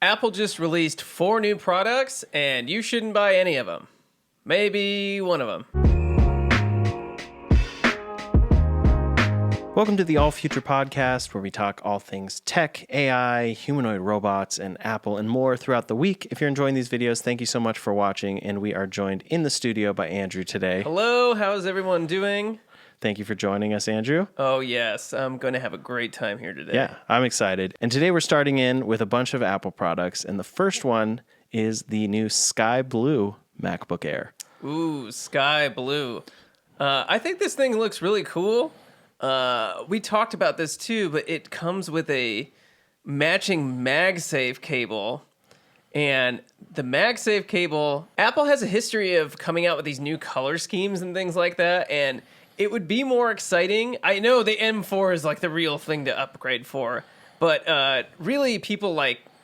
Apple just released 4 new products, and you shouldn't buy any of them. Maybe one of them. Welcome to the All Future Podcast, where we talk all things tech, AI, humanoid robots, and Apple, and more throughout the week. If you're enjoying these videos, thank you so much for watching, and we are joined in the studio by Andrew today. Hello, how's everyone doing? Thank you for joining us, Andrew. Oh, yes, I'm going to have a great time here today. Yeah, I'm excited. And today we're starting in with a bunch of Apple products, and the first one is the new Sky Blue MacBook Air. Ooh, Sky Blue. I think this thing looks really cool. We talked about this too, but it comes with a matching MagSafe cable. And the MagSafe cable, Apple has a history of coming out with these new color schemes and things like that, and it would be more exciting. I know the M4 is like the real thing to upgrade for, but really people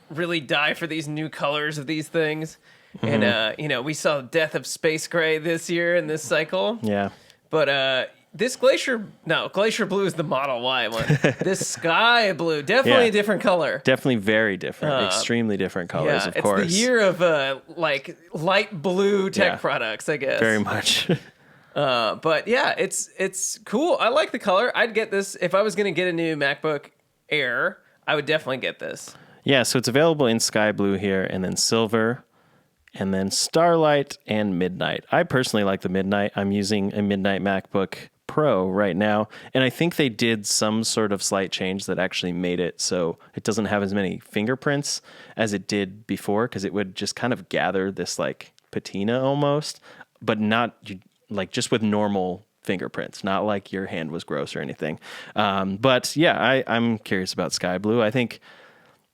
really die for these new colors of these things. Mm-hmm. And we saw Death of Space Gray this year in this cycle. Yeah. But this Glacier Blue is the Model Y one. This Sky Blue, definitely a different color. Definitely very different, extremely different colors, of course. It's the year of light blue tech products, I guess. Very much. But yeah, it's cool. I like the color. I'd get this if I was going to get a new MacBook Air. I would definitely get this. Yeah, so it's available in Sky Blue here, and then Silver, and then Starlight and Midnight. I personally like the Midnight. I'm using a Midnight MacBook Pro right now, and I think they did some sort of slight change that actually made it so it doesn't have as many fingerprints as it did before, because it would just kind of gather this like patina almost, but not like just with normal fingerprints, not like your hand was gross or anything. But yeah, I'm curious about Sky Blue. I think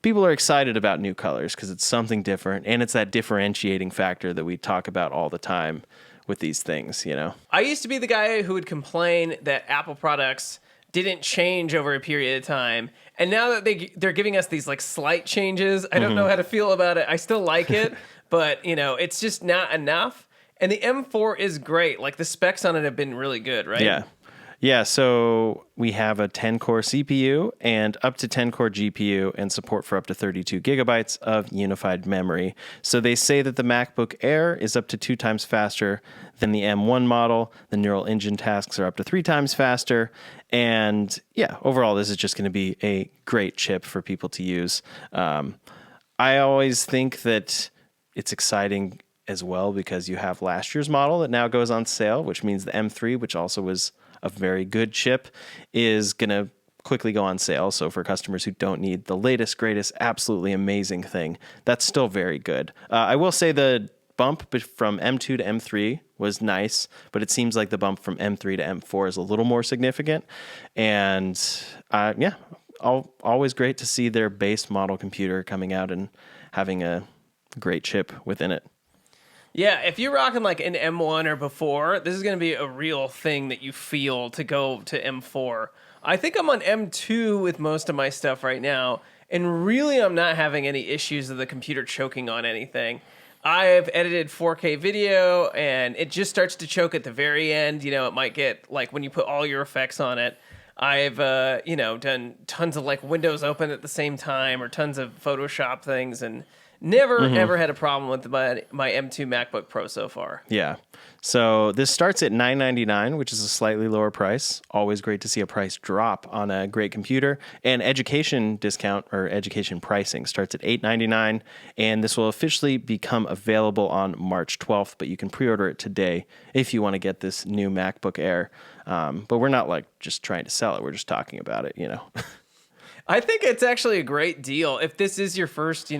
people are excited about new colors because it's something different, and it's that differentiating factor that we talk about all the time with these things, you know? I used to be the guy who would complain that Apple products didn't change over a period of time. And now that they're giving us these like slight changes, I don't know how to feel about it. I still like it, but it's just not enough. And the M4 is great. Like the specs on it have been really good, right? Yeah. Yeah, so we have a 10-core CPU and up to 10-core GPU and support for up to 32 gigabytes of unified memory. So they say that the MacBook Air is up to 2 times faster than the M1 model. The neural engine tasks are up to 3 times faster. And yeah, overall, this is just going to be a great chip for people to use. I always think that it's exciting as well because you have last year's model that now goes on sale, which means the M3, which also was a very good chip, is going to quickly go on sale. So for customers who don't need the latest, greatest, absolutely amazing thing, that's still very good. I will say the bump from M2 to M3 was nice, but it seems like the bump from M3 to M4 is a little more significant. And always great to see their base model computer coming out and having a great chip within it. Yeah, if you're rocking like an M1 or before, this is going to be a real thing that you feel to go to M4. I think I'm on M2 with most of my stuff right now, and really I'm not having any issues of the computer choking on anything. I've edited 4K video, and it just starts to choke at the very end. It might get like when you put all your effects on it. I've, done tons of like windows open at the same time or tons of Photoshop things, and never, ever had a problem with my M2 MacBook Pro so far. Yeah. So this starts at $999, which is a slightly lower price. Always great to see a price drop on a great computer. And education discount or education pricing starts at $899. And this will officially become available on March 12th, but you can pre-order it today if you want to get this new MacBook Air. But we're not like just trying to sell it. We're just talking about it, I think it's actually a great deal. If this is your first,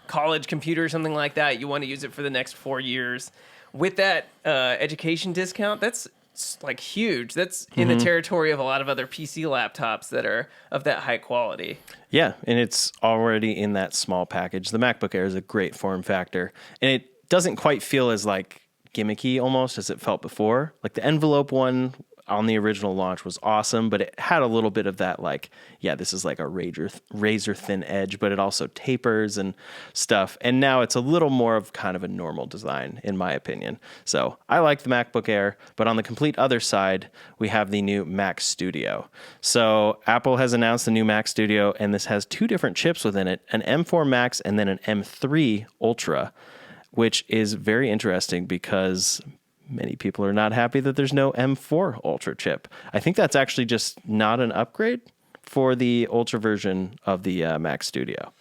college computer or something like that, you want to use it for the next 4 years. With that education discount, that's like huge. That's in the territory of a lot of other PC laptops that are of that high quality. Yeah, and it's already in that small package. The MacBook Air is a great form factor, and it doesn't quite feel as like gimmicky almost as it felt before. Like the envelope one on the original launch was awesome, but it had a little bit of that like, yeah, this is like a razor thin edge, but it also tapers and stuff. And now it's a little more of kind of a normal design, in my opinion. So I like the MacBook Air, but on the complete other side, we have the new Mac Studio. So Apple has announced the new Mac Studio, and this has two different chips within it, an M4 Max and then an M3 Ultra, which is very interesting because many people are not happy that there's no M4 Ultra chip. I think that's actually just not an upgrade for the Ultra version of the Mac Studio.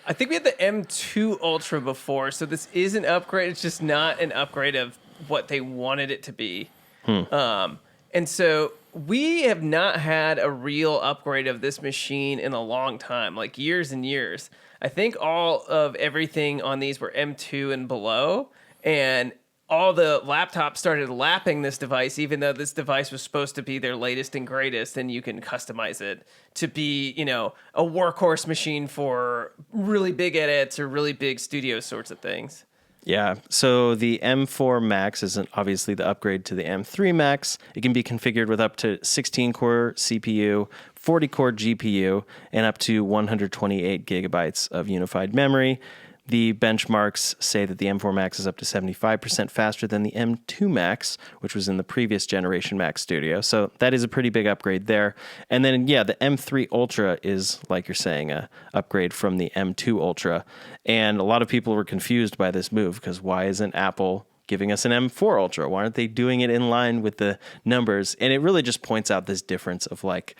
I think we had the M2 Ultra before, so this is an upgrade. It's just not an upgrade of what they wanted it to be. And so we have not had a real upgrade of this machine in a long time, like years and years. I think all of everything on these were M2 and below, and all the laptops started lapping this device, even though this device was supposed to be their latest and greatest, and you can customize it to be, you know, a workhorse machine for really big edits or really big studio sorts of things. Yeah, so the M4 Max isn't obviously the upgrade to the M3 Max. It can be configured with up to 16-core CPU, 40-core GPU, and up to 128 gigabytes of unified memory. The benchmarks say that the M4 Max is up to 75% faster than the M2 Max, which was in the previous generation Mac Studio. So that is a pretty big upgrade there. And then, yeah, the M3 Ultra is, like you're saying, a upgrade from the M2 Ultra. And a lot of people were confused by this move because why isn't Apple giving us an M4 Ultra? Why aren't they doing it in line with the numbers? And it really just points out this difference of like,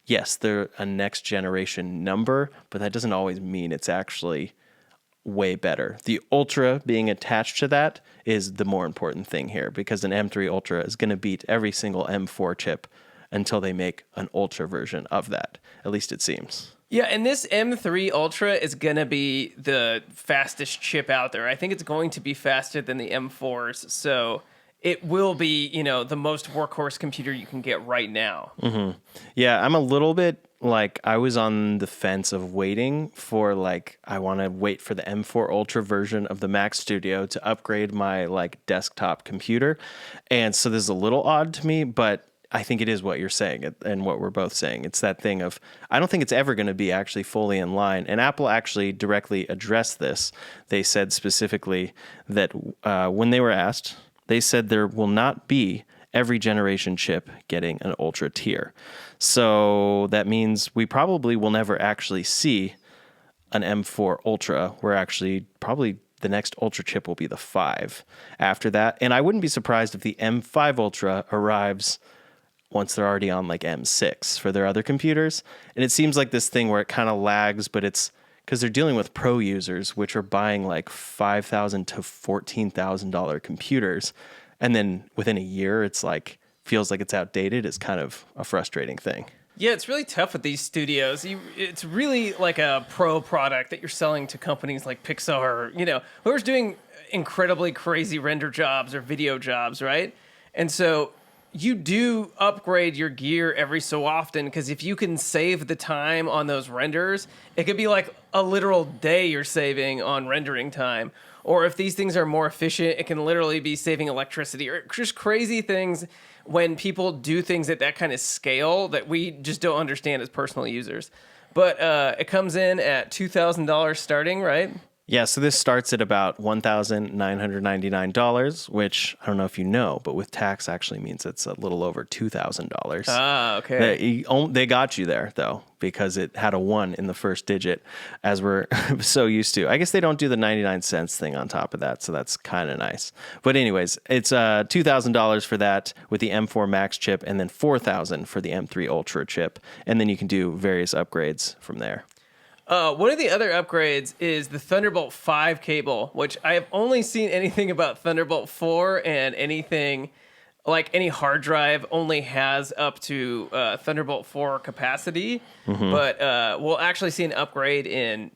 yes, they're a next generation number, but that doesn't always mean it's actually way better. The Ultra being attached to that is the more important thing here because an M3 Ultra is going to beat every single M4 chip until they make an Ultra version of that. At least it seems. Yeah, and this M3 Ultra is going to be the fastest chip out there. I think it's going to be faster than the M4s, so it will be, you know, the most workhorse computer you can get right now. Mm-hmm. Yeah, I'm a little bit like I was on the fence of waiting for like I want to wait for the M4 Ultra version of the Mac Studio to upgrade my like desktop computer. And so this is a little odd to me, but I think it is what you're saying and what we're both saying. It's that thing of I don't think it's ever going to be actually fully in line. And Apple actually directly addressed this. They said specifically that when they were asked, they said there will not be every generation chip getting an Ultra tier. So that means we probably will never actually see an M4 Ultra. We're actually probably the next Ultra chip will be the 5 after that. And I wouldn't be surprised if the M5 Ultra arrives once they're already on like M6 for their other computers. And it seems like this thing where it kind of lags, but it's because they're dealing with pro users, which are buying like $5,000 to $14,000 computers. And then within a year, it's like, feels like it's outdated. It's kind of a frustrating thing. Yeah, it's really tough with these studios. It's really like a pro product that you're selling to companies like Pixar, or, you know, whoever's doing incredibly crazy render jobs or video jobs, right? And so you do upgrade your gear every so often because if you can save the time on those renders, it could be like a literal day you're saving on rendering time. Or if these things are more efficient, it can literally be saving electricity or just crazy things when people do things at that kind of scale that we just don't understand as personal users. But it comes in at $2,000 starting, right? Yeah, so this starts at about $1,999, which I don't know if you know, but with tax actually means it's a little over $2,000. Ah, okay. They got you there, though, because it had a 1 in the first digit, as we're so used to. I guess they don't do the 99 cents thing on top of that, so that's kind of nice. But anyways, it's $2,000 for that with the M4 Max chip, and then $4,000 for the M3 Ultra chip. And then you can do various upgrades from there. One of the other upgrades is the Thunderbolt 5 cable, which I have only seen anything about Thunderbolt 4 and anything like any hard drive only has up to Thunderbolt 4 capacity. Mm-hmm. But we'll actually see an upgrade in,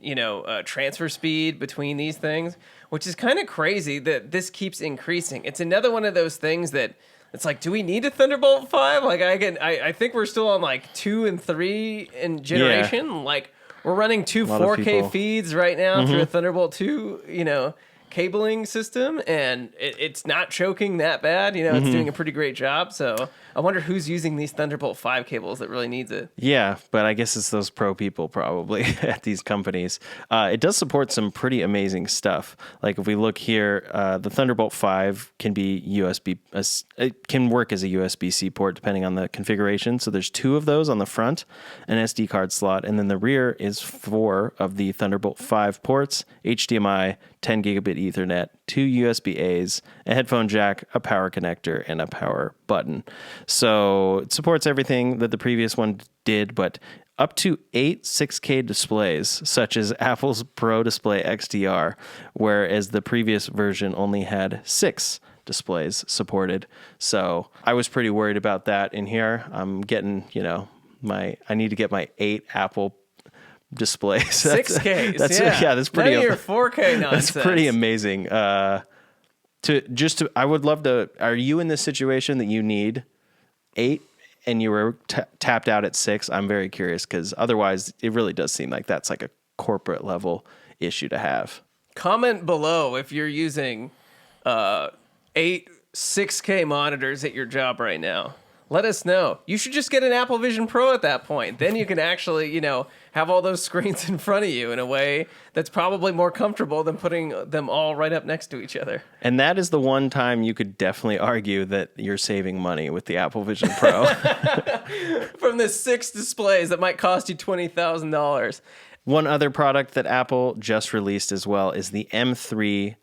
transfer speed between these things, which is kind of crazy that this keeps increasing. It's another one of those things that it's like, do we need a Thunderbolt 5? Like I think we're still on like 2 and 3 in generation. Yeah. Like, we're running two 4K feeds right now through a Thunderbolt 2, cabling system, and it's not choking that bad. It's doing a pretty great job. So I wonder who's using these Thunderbolt 5 cables that really needs it. Yeah, but I guess it's those pro people probably at these companies. It does support some pretty amazing stuff. Like if we look here, the Thunderbolt 5 can be USB. It can work as a USB-C port depending on the configuration. So there's 2 of those on the front, an SD card slot, and then the rear is 4 of the Thunderbolt 5 ports, HDMI, 10 gigabit Ethernet, 2 USB-As, a headphone jack, a power connector, and a power button. So it supports everything that the previous one did, but up to 8 6K displays, such as Apple's Pro Display XDR, whereas the previous version only had 6 displays supported. So I was pretty worried about that in here. I'm getting, I need to get my 8 Apple displays. 6K. That's pretty. None of your 4K nonsense. That's pretty amazing. I would love to. Are you in this situation that you need 8 and you were tapped out at 6? I'm very curious because otherwise, it really does seem like that's like a corporate level issue to have. Comment below if you're using 8 6K monitors at your job right now. Let us know. You should just get an Apple Vision Pro at that point. Then you can actually, have all those screens in front of you in a way that's probably more comfortable than putting them all right up next to each other. And that is the one time you could definitely argue that you're saving money with the Apple Vision Pro. From the 6 displays that might cost you $20,000. One other product that Apple just released as well is the M3.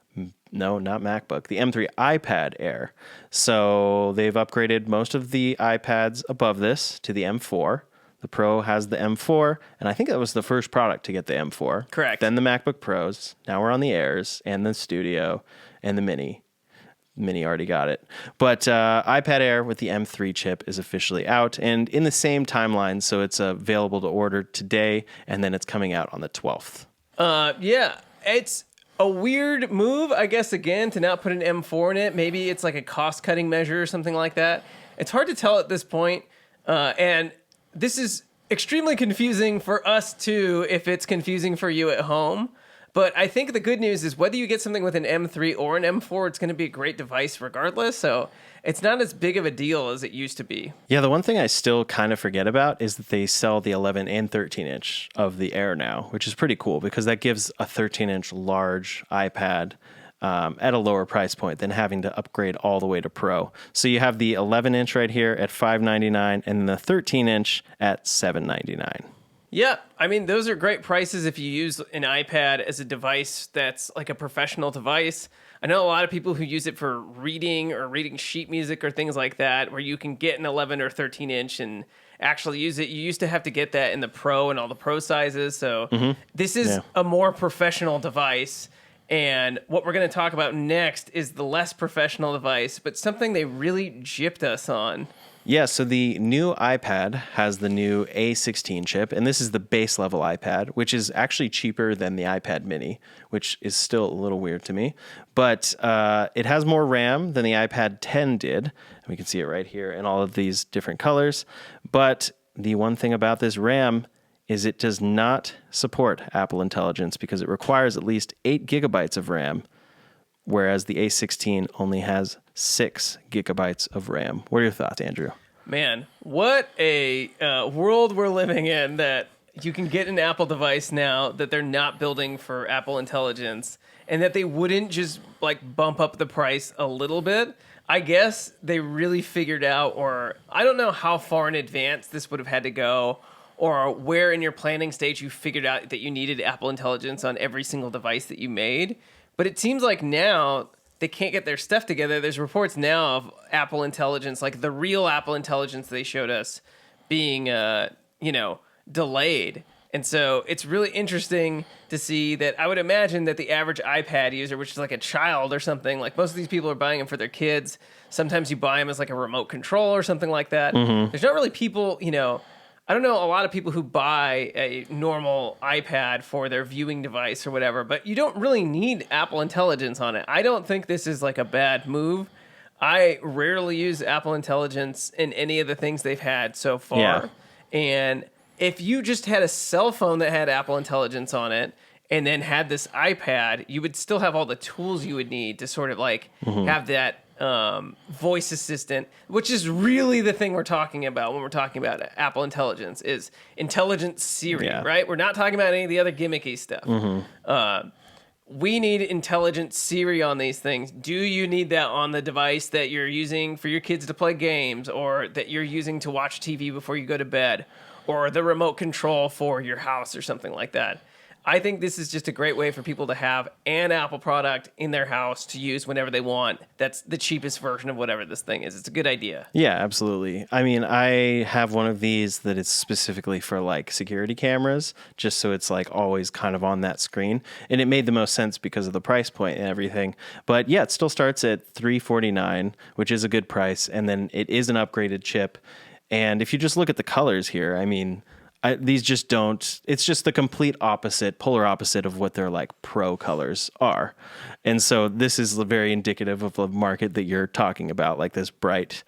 No, not MacBook. The M3 iPad Air. So they've upgraded most of the iPads above this to the M4. The Pro has the M4, and I think that was the first product to get the M4. Correct. Then the MacBook Pros. Now we're on the Airs and the Studio and the Mini. Mini already got it. But iPad Air with the M3 chip is officially out and in the same timeline. So it's available to order today, and then it's coming out on the 12th. Yeah, it's a weird move, I guess, again, to not put an M4 in it. Maybe it's like a cost-cutting measure or something like that. It's hard to tell at this point, and this is extremely confusing for us, too, if it's confusing for you at home. But I think the good news is whether you get something with an M3 or an M4, it's going to be a great device regardless. So it's not as big of a deal as it used to be. Yeah, the one thing I still kind of forget about is that they sell the 11 and 13 inch of the Air now, which is pretty cool because that gives a 13 inch large iPad at a lower price point than having to upgrade all the way to Pro. So you have the 11 inch right here at $599 and the 13 inch at $799. Yeah, I mean, those are great prices if you use an iPad as a device that's like a professional device. I know a lot of people who use it for reading or reading sheet music or things like that, where you can get an 11 or 13 inch and actually use it. You used to have to get that in the Pro and all the Pro sizes. So this is a more professional device. And what we're going to talk about next is the less professional device, but something they really gypped us on. Yeah, so the new iPad has the new A16 chip, and this is the base level iPad, which is actually cheaper than the iPad mini, which is still a little weird to me. But it has more RAM than the iPad 10 did, and we can see it right here in all of these different colors. But the one thing about this RAM is it does not support Apple Intelligence because it requires at least 8 gigabytes of RAM, whereas the A16 only has 6 gigabytes of RAM. What are your thoughts, Andrew? Man, what a world we're living in that you can get an Apple device now that they're not building for Apple Intelligence and that they wouldn't just like bump up the price a little bit. I guess they really figured out, or I don't know how far in advance this would have had to go, or where in your planning stage you figured out that you needed Apple Intelligence on every single device that you made. But it seems like now they can't get their stuff together. There's reports now of Apple Intelligence, like the real Apple Intelligence they showed us, being, delayed. And so it's really interesting to see that. I would imagine that the average iPad user, which is like a child or something, like most of these people are buying them for their kids. Sometimes you buy them as like a remote control or something like that. There's not really people, I don't know a lot of people who buy a normal iPad for their viewing device or whatever, but you don't really need Apple Intelligence on it. I don't think this is like a bad move. I rarely use Apple Intelligence in any of the things they've had so far. Yeah. And if you just had a cell phone that had Apple Intelligence on it and then had this iPad, you would still have all the tools you would need to sort of like have that voice assistant, which is really the thing we're talking about when we're talking about Apple Intelligence, is intelligent Siri, right? We're not talking about any of the other gimmicky stuff. We need intelligent Siri on these things. Do you need that on the device that you're using for your kids to play games, or that you're using to watch TV before you go to bed, or the remote control for your house or something like that? I think this is just a great way for people to have an Apple product in their house to use whenever they want. That's the cheapest version of whatever this thing is. It's a good idea. Yeah, absolutely. I mean, I have one of these that is specifically for like security cameras, just so it's like always kind of on that screen. And it made the most sense because of the price point and everything. But yeah, it still starts at $349, which is a good price. And then it is an upgraded chip. And if you just look at the colors here, I mean, these just don't, it's just the complete opposite, polar opposite of what their like pro colors are. And so this is very indicative of the market that you're talking about, like this bright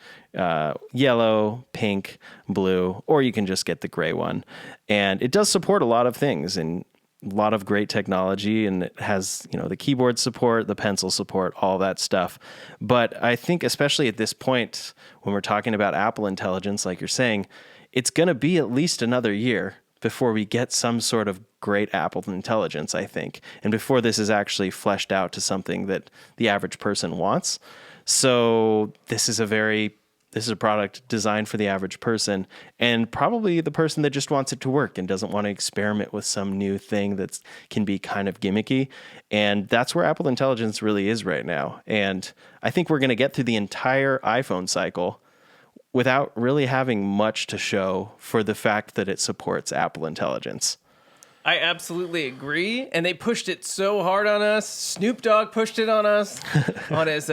yellow, pink, blue, or you can just get the gray one. And it does support a lot of things and a lot of great technology, and it has, you know, the keyboard support, the pencil support, all that stuff. But I think especially at this point, when we're talking about Apple Intelligence, like you're saying, it's going to be at least another year before we get some sort of great Apple Intelligence, I think, and before this is actually fleshed out to something that the average person wants. So this is a product designed for the average person, and probably the person that just wants it to work and doesn't want to experiment with some new thing that can be kind of gimmicky. And that's where Apple Intelligence really is right now. And I think we're going to get through the entire iPhone cycle without really having much to show for the fact that it supports Apple Intelligence. I absolutely agree. And they pushed it so hard on us. Snoop Dogg pushed it on us on his,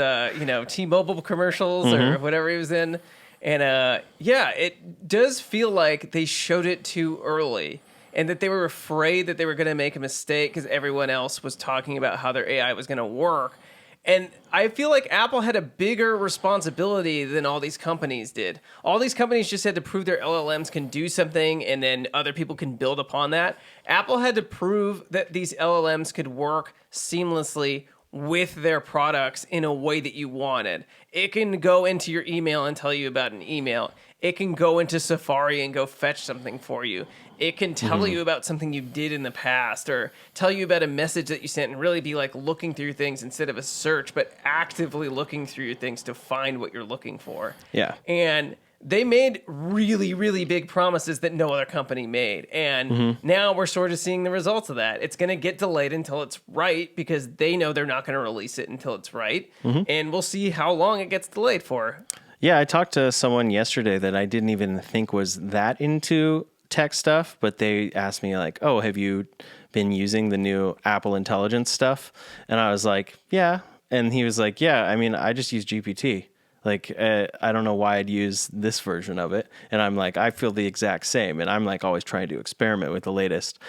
T-Mobile commercials or whatever he was in. And yeah, it does feel like they showed it too early and that they were afraid that they were going to make a mistake because everyone else was talking about how their AI was going to work. And I feel like Apple had a bigger responsibility than all these companies did. All these companies just had to prove their LLMs can do something, and then other people can build upon that. Apple had to prove that these LLMs could work seamlessly with their products in a way that you wanted. It can go into your email and tell you about an email. It can go into Safari and go fetch something for you. It can tell you about something you did in the past, or tell you about a message that you sent, and really be like looking through things instead of a search, but actively looking through your things to find what you're looking for. Yeah. And they made really, really big promises that no other company made. And now we're sort of seeing the results of that. It's going to get delayed until it's right because they know they're not going to release it until it's right. And we'll see how long it gets delayed for. Yeah, I talked to someone yesterday that I didn't even think was that into tech stuff, but they asked me like, oh, have you been using the new Apple Intelligence stuff? And I was like, yeah. And he was like, yeah, I mean, I just use GPT. Like, I don't know why I'd use this version of it. And I'm like, I feel the exact same. And I'm like always trying to experiment with the latest.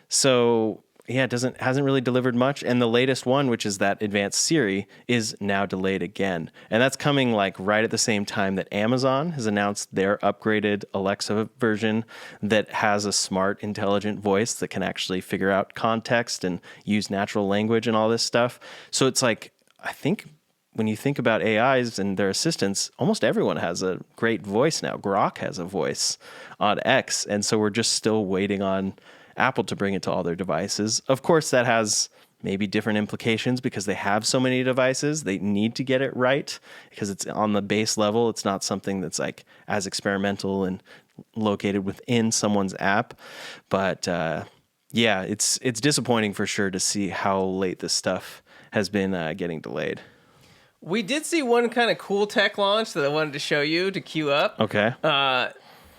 So yeah, hasn't really delivered much. And the latest one, which is that advanced Siri, is now delayed again. And that's coming like right at the same time that Amazon has announced their upgraded Alexa version that has a smart, intelligent voice that can actually figure out context and use natural language and all this stuff. So it's like, I think when you think about AIs and their assistants, almost everyone has a great voice now. Grok has a voice on X. And so we're just still waiting on Apple to bring it to all their devices. Of course, that has maybe different implications because they have so many devices. They need to get it right because it's on the base level. It's not something that's like as experimental and located within someone's app. But yeah, it's disappointing for sure to see how late this stuff has been getting delayed. We did see one kind of cool tech launch that I wanted to show you to queue up. Okay.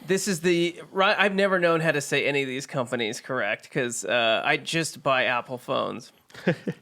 This is I've never known how to say any of these companies correct because I just buy Apple phones.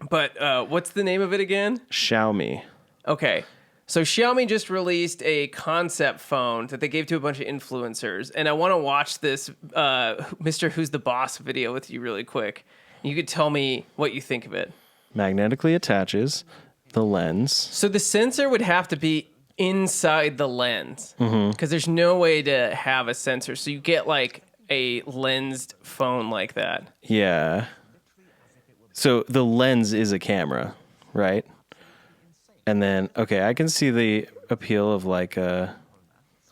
But what's the name of it again? Xiaomi. Okay. So Xiaomi just released a concept phone that they gave to a bunch of influencers. And I want to watch this Mr. Who's the Boss video with you really quick. You could tell me what you think of it. Magnetically attaches the lens. So the sensor would have to be inside the lens because there's no way to have a sensor. So you get like a lensed phone like that. Yeah. So the lens is a camera, right? And then, okay, I can see the appeal of like a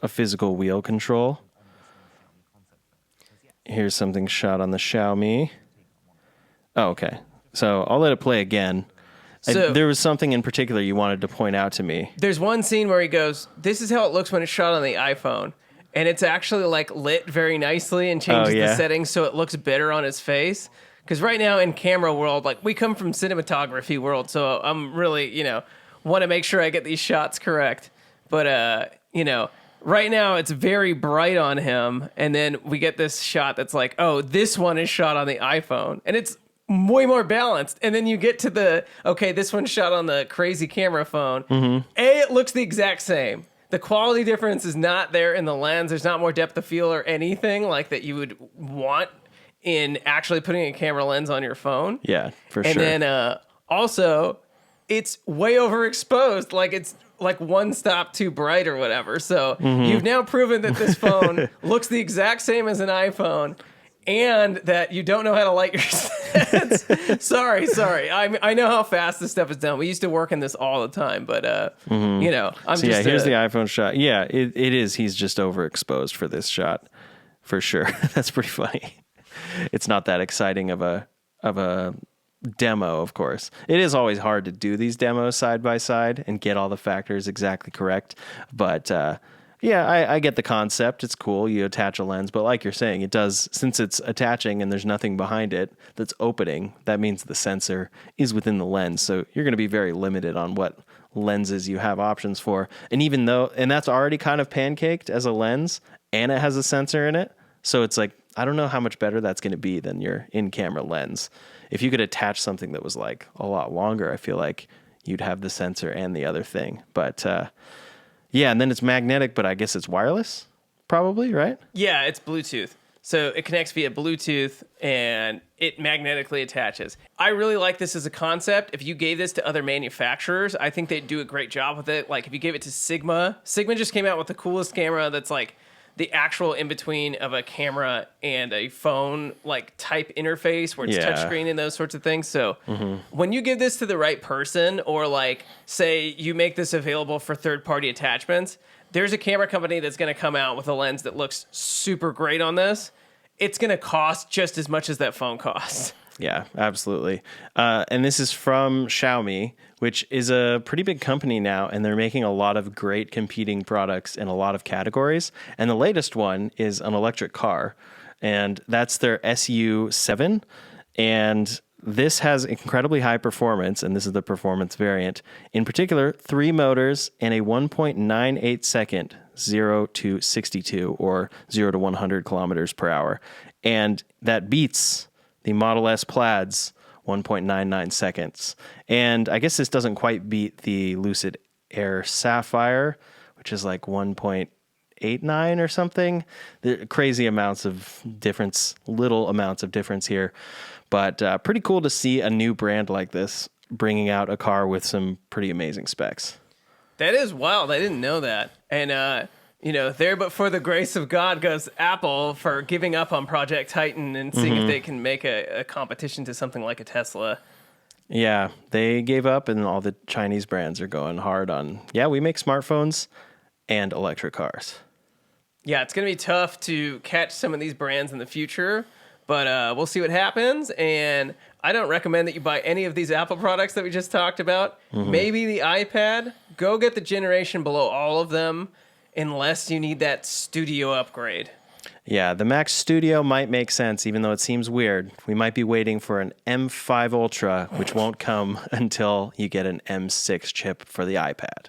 physical wheel control. Here's something shot on the Xiaomi. Oh, okay. So I'll let it play again. So there was something in particular you wanted to point out to me. there's one scene where he goes, "This is how it looks when it's shot on the iPhone." And it's actually like lit very nicely and changes the settings so it looks better on his face. Because right now in camera world, like we come from cinematography world, so I'm really, want to make sure I get these shots correct. But, right now it's very bright on him. And then we get this shot that's like, oh, this one is shot on the iPhone. And it's way more balanced. And then you get to this one's shot on the crazy camera phone. Mm-hmm. It looks the exact same. The quality difference is not there in the lens. There's not more depth of field or anything like that you would want in actually putting a camera lens on your phone. Yeah, for sure. And then also, it's way overexposed. Like it's like one stop too bright or whatever. So you've now proven that this phone looks the exact same as an iPhone and that you don't know how to light your sets. Sorry. I know how fast this stuff is done. We used to work in this all the time, but I'm so just here's the iPhone shot. Yeah, it is. He's just overexposed for this shot, for sure. That's pretty funny. It's not that exciting of a demo, of course. It is always hard to do these demos side by side and get all the factors exactly correct. But I get the concept. It's cool. You attach a lens, but like you're saying, it does, since it's attaching and there's nothing behind it that's opening, that means the sensor is within the lens. So you're going to be very limited on what lenses you have options for. And that's already kind of pancaked as a lens and it has a sensor in it. So it's like, I don't know how much better that's going to be than your in-camera lens. If you could attach something that was like a lot longer, I feel like you'd have the sensor and the other thing. But and then it's magnetic, but I guess it's wireless, probably, right? Yeah, it's Bluetooth. So it connects via Bluetooth and it magnetically attaches. I really like this as a concept. If you gave this to other manufacturers, I think they'd do a great job with it. Like if you gave it to Sigma just came out with the coolest camera that's like the actual in-between of a camera and a phone like type interface where it's touchscreen and those sorts of things. So when you give this to the right person or like say you make this available for third-party attachments, there's a camera company that's going to come out with a lens that looks super great on this. It's going to cost just as much as that phone costs. Yeah, absolutely. And this is from Xiaomi, which is a pretty big company now, and they're making a lot of great competing products in a lot of categories. And the latest one is an electric car, and that's their SU7. And this has incredibly high performance, and this is the performance variant. In particular, 3 motors and a 1.98 second 0 to 62 or 0 to 100 kilometers per hour. And that beats the Model S Plaid's 1.99 seconds. And I guess this doesn't quite beat the Lucid Air Sapphire, which is like 1.89 or something. There are crazy amounts of difference, little amounts of difference here. But pretty cool to see a new brand like this bringing out a car with some pretty amazing specs. That is wild. I didn't know that. And, there but for the grace of God goes Apple for giving up on Project Titan and seeing if they can make a competition to something like a Tesla. Yeah, they gave up and all the Chinese brands are going hard on, we make smartphones and electric cars. Yeah, it's going to be tough to catch some of these brands in the future, but we'll see what happens. And I don't recommend that you buy any of these Apple products that we just talked about. Maybe the iPad. Go get the generation below all of them. Unless you need that studio upgrade. Yeah, the Mac Studio might make sense, even though it seems weird. We might be waiting for an M5 Ultra, which won't come until you get an M6 chip for the iPad.